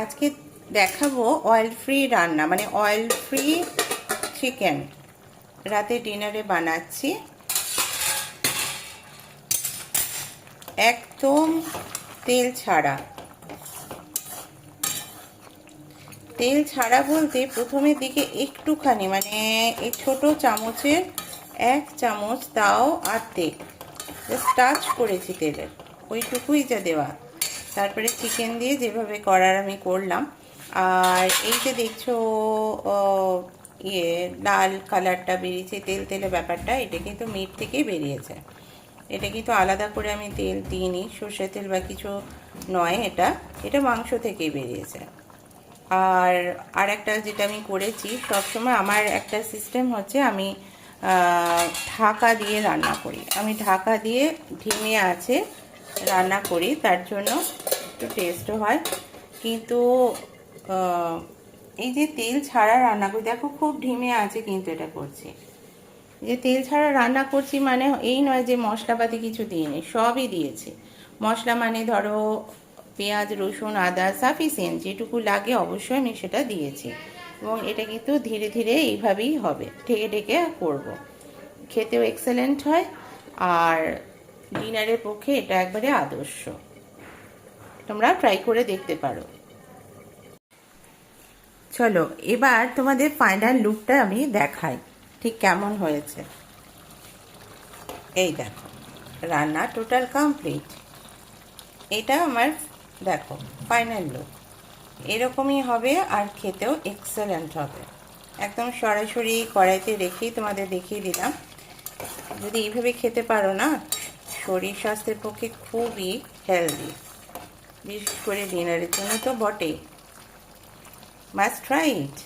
আজকে দেখাবো oil free রান্না, মানে অয়েল ফ্রি চিকেন রাতে ডিনারে বানাচ্ছি। একদম তেল ছাড়া। তেল ছাড়া বলতে প্রথমের দিকে একটুখানি, মানে এই ছোট চামচের 1 চামচ, তাও আর্ধেক টাচ করেছি তেলের, ওইটুকুই যা দেওয়া। তারপরে চিকেন দিয়ে যেভাবে করার আমি করলাম। আর এই যে দেখছো লাল কালারটা বেরিয়েছে, তেল তেলে ব্যাপারটা, এটা কিন্তু মিট থেকেই বেরিয়েছে। এটা কিন্তু আলাদা করে আমি তেল দিইনি, সর্ষে তেল বা কিছু নয়, এটা মাংস থেকেই বেরিয়েছে। আর একটা যেটা আমি করেছি, সবসময় আমার একটা সিস্টেম হচ্ছে, আমি ঢাকা দিয়ে রান্না করি। আমি ঢাকা দিয়ে ধিমে আছে রান্না করি, তার জন্য একটু টেস্টও হয়। কিন্তু এই যে তেল ছাড়া রান্না করি, দেখো খুব ধিমে আছে কিন্তু এটা করছি। যে তেল ছাড়া রান্না করছি মানে এই নয় যে মশলাপাতি কিছু দিইনি, সবই দিয়েছি। মশলা মানে ধরো পেঁয়াজ, রসুন, আদা সাফিসিয়েন্ট যেটুকু লাগে অবশ্যই আমি সেটা দিয়েছি। এবং এটা কিন্তু ধীরে ধীরে এইভাবেই হবে, ঢেকে ঢেকে করব। খেতেও এক্সেলেন্ট হয়, আর ডিনারের পক্ষে এটা একবারে আদর্শ। তোমরা ট্রাই করে দেখতে পারো। চলো এবার তোমাদের ফাইনাল লুকটা আমি দেখাই ঠিক কেমন হয়েছে। এই দেখো, রান্না টোটাল কমপ্লিট। এটা আমার দেখো ফাইনাল লুক, এরকমই হবে, আর খেতেও এক্সেলেন্ট হবে। একদম সরাসরি কড়াইতে রেখেই তোমাদের দেখিয়ে দিলাম। যদি এইভাবে খেতে পারো না, শরীর স্বাস্থ্যের পক্ষে খুবই হেলদি, বিশেষ করে ডিনারের জন্য তো বটেই। Must try it.